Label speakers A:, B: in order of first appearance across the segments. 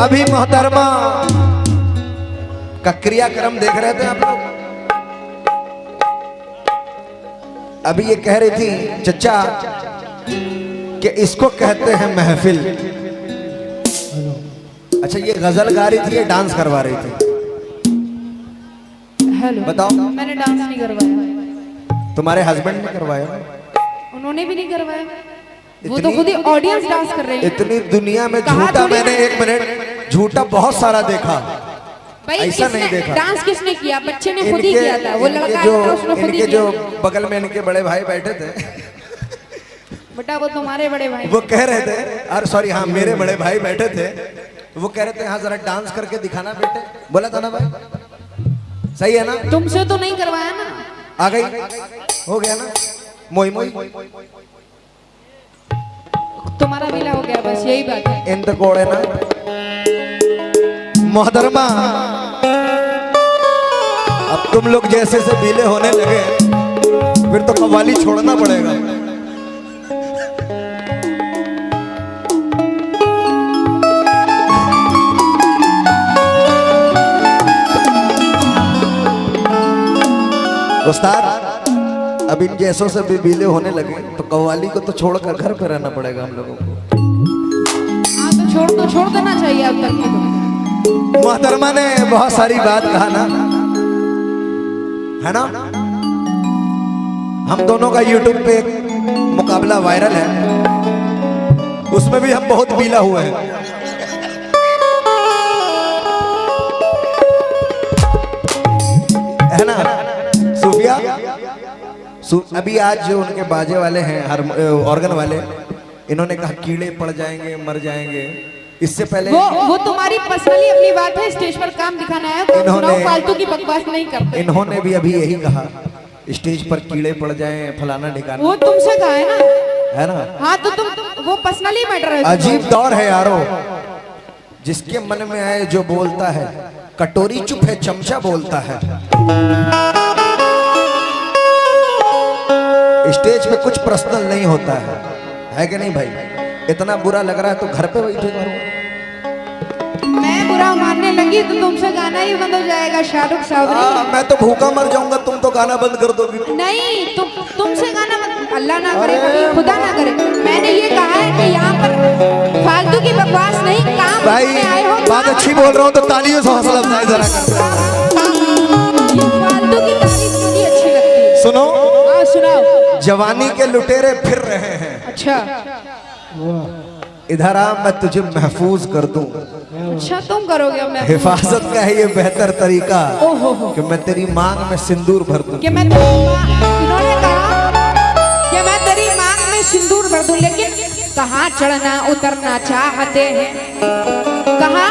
A: अभी मोहतरमा का क्रियाक्रम देख रहे थे आप लोग। अभी ये कह रही थी चचा कि इसको कहते हैं महफिल। अच्छा, ये गजल गा रही थी या डांस करवा रही थी?
B: हेलो,
A: बताओ।
B: मैंने डांस नहीं करवाया।
A: तुम्हारे हस्बैंड ने करवाया?
B: उन्होंने भी नहीं करवाया, वो तो खुद ही ऑडियंस डांस कर रहे हैं।
A: इतनी दुनिया में झूठा मैंने 1 मिनट झूठा बहुत सारा देखा,
B: भाई
A: ऐसा नहीं देखा।
B: डांस किसने किया? बच्चे ने खुद ही किया था। वो लड़का
A: इनके जो बगल में इनके बड़े भाई बैठे थे
B: बेटा, वो तुम्हारे बड़े भाई,
A: वो कह रहे थे, अरे सॉरी, हाँ मेरे बड़े भाई बैठे थे, वो कह रहे थे हाँ जरा डांस करके दिखाना बेटे। बोला था ना भाई, सही है ना?
B: तुमसे तो नहीं करवाया ना?
A: आ गई, हो गया ना? मोई मोई
B: तुम्हारा मिला हो गया, बस यही बात है।
A: इंद कोड़े ना मोहतरमा, अब तुम लोग जैसे से बीले होने लगे फिर तो कव्वाली छोड़ना पड़ेगा। उस्ताद, अब इन जैसों से भी बीले होने लगे तो कव्वाली को तो छोड़कर घर पे रहना पड़ेगा हम लोगों को।
B: हाँ तो छोड़ देना चाहिए अब तक की। तो
A: मोहतरमा ने बहुत सारी बात कहा ना, है ना? हम दोनों का YouTube पे एक मुकाबला वायरल है, उसमें भी हम बहुत बीला हुए हैं। है ना सूफिया? अभी आज जो उनके बाजे वाले हैं, ऑर्गन वाले, इन्होंने कहा कीड़े पड़ जाएंगे, मर जाएंगे। इससे पहले
B: वो तुम्हारी पर्सनली अपनी बात है, स्टेज पर काम दिखाना है, इन्होंने फालतू की बकवास नहीं करते।
A: इन्होंने भी अभी यही कहा, स्टेज पर कीड़े पड़ जाएं, फलाना ठिकाना।
B: वो तुमसे कहा है ना?
A: है ना?
B: हाँ तो तुम वो पर्सनली मैटर है।
A: अजीब दौर है यारो, जिसके मन में आए जो बोलता है। कटोरी चुप है, चमचा बोलता है। स्टेज पे कुछ पर्सनल नहीं होता है कि नहीं भाई? इतना बुरा लग रहा है तो घर पे बैठे करो।
B: मैं बुरा मानने लगी तो तुमसे गाना ही बंद हो जाएगा शाहरुख साहब।
A: मैं तो भूखा मर जाऊंगा, तुम तो गाना बंद कर दोगी।
B: नहीं, तुमसे गाना बंद, अल्लाह ना करे, खुदा ना करे। मैंने ये कहा है कि यहाँ पर फालतू की बकवास नहीं, काम
A: भाई
B: आए हो।
A: बात अच्छी बोल रहा हूँ तो तालियों से हौसला अफजाई जरा कर।
B: फालतू की तारीफ मुझे अच्छी लगती है।
A: सुनो,
B: सुनाओ।
A: जवानी के लुटेरे फिर रहे हैं।
B: अच्छा,
A: इधर आ, मैं तुझे महफूज कर दूं।
B: अच्छा तुम करोगे? मैं
A: हिफाजत का है ये बेहतर तरीका कि मैं तेरी मांग में सिंदूर भर दूं।
B: कि मैं इन्होंने कहा कि मैं तेरी मांग में सिंदूर भर दूं, लेकिन कहाँ चढ़ना उतरना चाहते हैं, कहाँ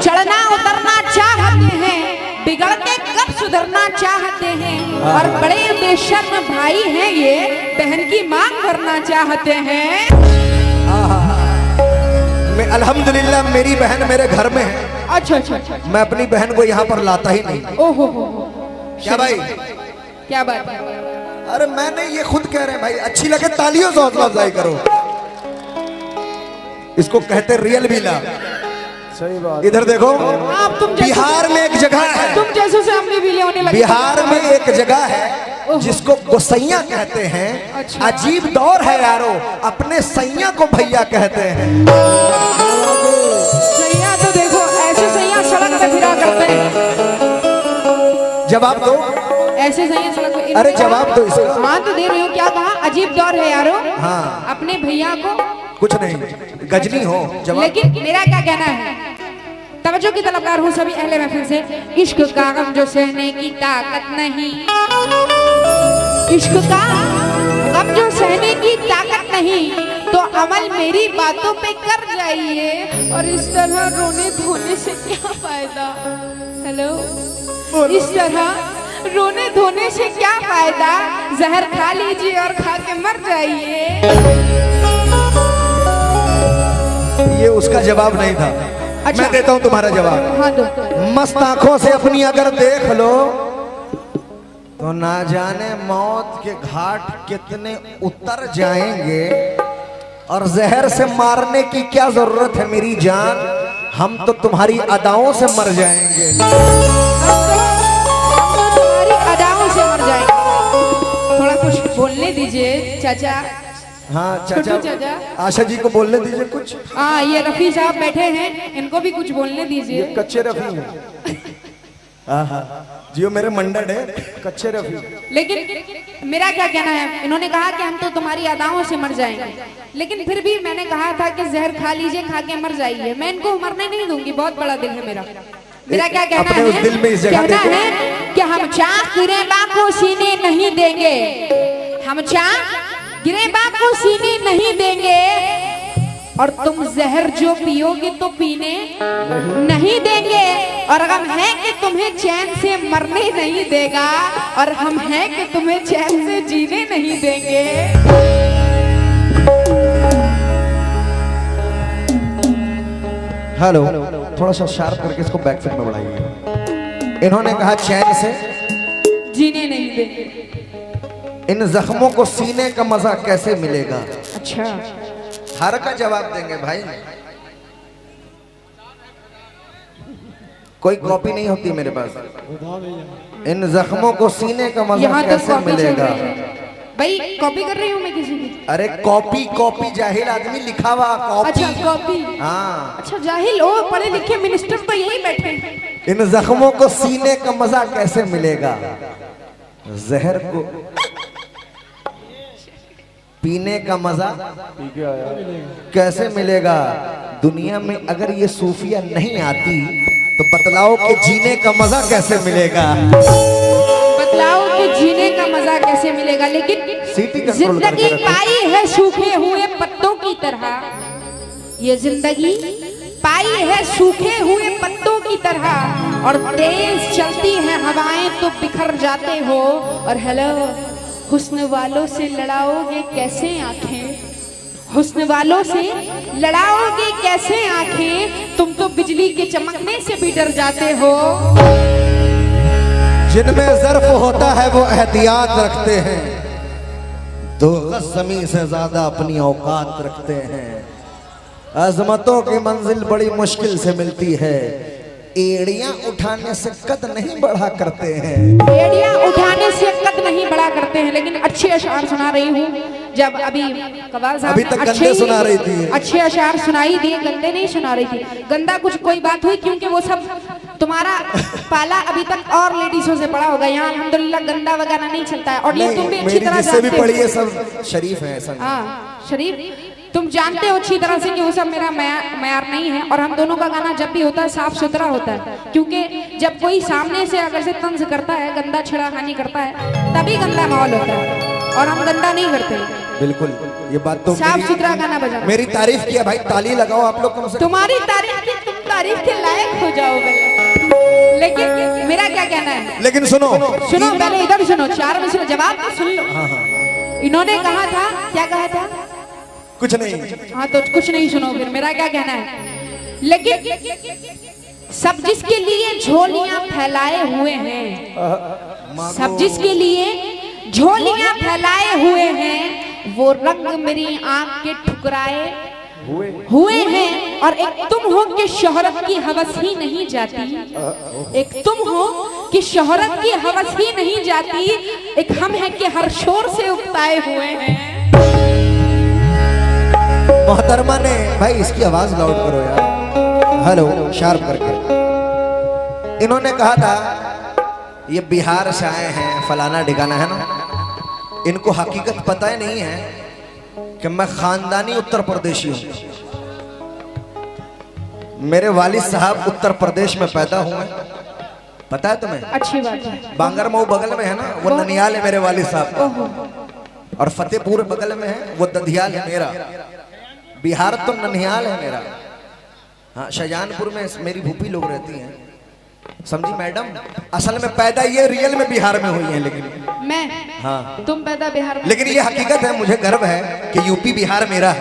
B: चढ़ना उतरना चाहते हैं, बिगड़ के कब सुधरना चाहते हैं। और बड़े बेशर्म भाई हैं ये, बहन की मांग करना चाहते हैं।
A: मैं अल्हम्दुलिल्लाह मेरी बहन मेरे घर में है।
B: अच्छा।
A: मैं अपनी बहन को यहाँ पर लाता ही नहीं।
B: ओहो,
A: क्या भाई?
B: क्या बात है?
A: अरे मैंने ये खुद कह रहे हैं भाई, अच्छी लगे तालियों से हौसला अफजाई करो। इसको कहते रियल बीला। सही बात। इधर देखो, बिहार में एक जगह है,
B: तुम जैसों से हमने भी होने लगे।
A: बिहार में एक जगह है जिसको गोसैया कहते हैं।
B: अच्छा।
A: अजीब दौर है यारो, अपने सैया को भैया कहते हैं।
B: सैया तो देखो, ऐसे सैया सड़क पे फिरा करते हैं।
A: जवाब दो।
B: ऐसे सैया सड़क पे।
A: अरे जवाब दो इसका।
B: हाँ तो दे रही हूँ। क्या कहा? अजीब दौर है यारो।
A: हाँ,
B: अपने भैया को
A: कुछ नहीं, गजनी हो। जवाब।
B: लेकिन मेरा क्या कहना है, तवज्जो की तलबदार हूँ सभी अहले महफिल से। इश्क का गम जो सहने की ताकत नहीं, इश्क का गम जो सहने की ताकत नहीं, तो अमल मेरी बातों पे कर जाइए। और इस तरह रोने धोने से क्या फायदा? हेलो, इस तरह रोने धोने से क्या फायदा? जहर खा लीजिए और खा के मर जाइए।
A: ये उसका जवाब नहीं था। अच्छा। मैं देता हूं तुम्हारा जवाब।
B: हाँ दो।
A: मस्त आंखों से अपनी अगर देख लो तो ना जाने मौत के घाट कितने उतर जाएंगे, और जहर से मारने की क्या जरूरत है मेरी जान। हम तो तुम्हारी अदाओं से मर जाएंगे।
B: तुम्हारी अदाओं से मर जाएंगे। थोड़ा कुछ बोलने दीजिए चाचा।
A: हाँ
B: छोटू
A: चाचा, आशा जी को बोलने दीजिए कुछ।
B: हाँ, ये रफी साहब बैठे हैं, इनको भी कुछ बोलने दीजिए।
A: ये कच्चे रफी हैं। हाँ जियो मेरे मंडल है कच्चे रफी।
B: लेकिन मेरा क्या कहना है, इन्होंने कहा कि हम तो तुम्हारी अदाओं से मर जाएंगे, लेकिन फिर भी मैंने कहा था कि जहर खा लीजिए, खा के मर जाइए। मैं इनको मरने नहीं दूंगी, बहुत बड़ा दिल है मेरा। मेरा क्या कहना
A: अपने उस
B: है,
A: दिल में इस जगह
B: कहना है कि हम चाक गिरेबा को सीने नहीं देंगे, हम चाक गिरेबा को सीने नहीं देंगे, और तुम जहर जो पियोगे तो पीने नहीं देंगे। और हम हैं कि तुम्हें चैन से मरने नहीं देगा, और हम हैं कि तुम्हें चैन से जीने नहीं देंगे।
A: हेलो, थोड़ा सा शार्प करके इसको बैक साइड में बढ़ाइए। इन्होंने कहा चैन से
B: जीने नहीं देंगे।
A: इन जख्मों को सीने का मजा कैसे मिलेगा?
B: अच्छा,
A: हर का जवाब देंगे भाई, कोई कॉपी नहीं होती मेरे पास। इन जख्मों को सीने का मजा
B: यहाँ तो
A: कैसे
B: कॉपी चल
A: मिलेगा?
B: रही है। भाई कॉपी कर रही हूँ मैं किसी की?
A: अरे कॉपी कॉपी जाहिल आदमी लिखा हुआ कॉपी।
B: अच्छा कॉपी।
A: हाँ,
B: अच्छा जाहिल हो, पढ़े लिखे मिनिस्टर तो यही बैठे हैं।
A: इन जख्मों को सीने का मजा कैसे मिलेगा? जहर को पीने का मजा कैसे मिलेगा? दुनिया में अगर ये सूफिया नहीं आती तो बतलाओ कि जीने का मजा कैसे मिलेगा?
B: बतलाओ कि जीने का मजा कैसे मिलेगा। लेकिन जिंदगी पाई है सूखे हुए पत्तों की तरह, ये जिंदगी पाई है सूखे हुए पत्तों की तरह, और तेज चलती है हवाएं तो बिखर जाते हो। और हेलो, हुस्न वालों से लड़ाओगे कैसे आंखें, हुस्न वालों से लड़ाओगे कैसे आंखें, तुम तो बिजली के चमकने से भी डर जाते हो।
A: जिनमें ज़र्फ होता है वो एहतियात रखते हैं, दो गज ज़मीन से ज्यादा अपनी औकात रखते हैं। अजमतों की मंजिल बड़ी मुश्किल से मिलती है, एड़ियां उठाने से कद नहीं बढ़ा करते हैं।
B: एड़ियां उठाने से कद नहीं बढ़ा करते हैं। लेकिन अच्छे अशार सुना रही हूँ। जब अभी कवाल साहब
A: अभी तक गंदे सुना रही थी,
B: अच्छे अशार सुनाई दिए, गंदे नहीं सुना रही थी। गंदा कुछ कोई बात हुई, क्योंकि वो सब तुम्हारा पाला अभी तक और लेडीजों से पड़ा होगा। यहाँ अल्हम्दुलिल्लाह गंदा वगैरह नहीं चलता है। और ये तुम भी अच्छी तरह
A: जिससे भी पढ़ी है सब शरीफ है।
B: हाँ शरीफ, तुम जानते हो अच्छी तरह से कि वो सब मेरा मयार नहीं है। और हम दोनों का गाना जब भी होता है साफ सुथरा होता है, क्योंकि जब कोई सामने से अगर से तंज करता है, गंदा छेड़खानी करता है, तभी गंदा माहौल होता है, और हम गंदा नहीं करते।
A: बिल्कुल, ये बात तो
B: साफ सुथरा गाना बजाना।
A: मेरी तारीफ किया भाई, ताली लगाओ आप लोग कम से।
B: तुम्हारी तारीफ की, तुम तारीफ के लायक हो जाओगे। लेकिन मेरा क्या कहना है,
A: लेकिन सुनो
B: सुनो पहले इधर सुनो, 4 में सुनो, जवाब तो सुन लो।
A: हाँ हाँ,
B: इन्होंने कहा था, क्या कहा था?
A: कुछ नहीं।
B: हाँ तो कुछ नहीं सुनो फिर। मेरा क्या कहना है, लेकिन सब जिसके लिए झोलियां फैलाए हुए हैं, सब जिसके लिए झोलियां फैलाए हुए हैं, वो रंग मेरी आंख के ठुकराए हुए हैं। और एक तुम हो कि शोहरत की हवस ही नहीं जाती, एक तुम हो कि शोहरत की हवस ही नहीं जाती, एक हम हैं कि हर शोर से उकताए हुए हैं।
A: मोहतरमा ने भाई इसकी आवाज लाउड करो यार, हेलो शार्प करके। इन्होंने कहा था ये बिहार से आए हैं, फलाना ठिकाना है ना, इनको हकीकत पता ही नहीं है कि मैं खानदानी उत्तर प्रदेशी हूँ। मेरे वालिद साहब उत्तर प्रदेश में पैदा हुए, पता है तुम्हें?
B: अच्छी बात है।
A: बांगर मऊ बगल में है ना, वो ननियाल है मेरे वालिद साहब का, और फतेहपुर बगल में है वो दधियाल है मेरा। बिहार तो ननियाल है मेरा। हाँ, शाहजहानपुर में मेरी भूपी लोग रहती हैं, समझी मैडम। असल में पैदा ये रियल में बिहार में हुई है, लेकिन
B: मैं,
A: हाँ
B: तुम पैदा बिहार में,
A: लेकिन ये हकीकत है, मुझे गर्व है कि यूपी बिहार मेरा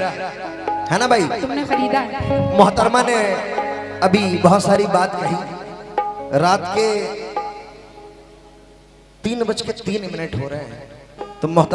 A: है ना भाई।
B: तुमने खरीदा है।
A: मोहतरमा ने अभी बहुत सारी बात कही। रात के 3:03 हो रहे हैं, तो मोहतरमा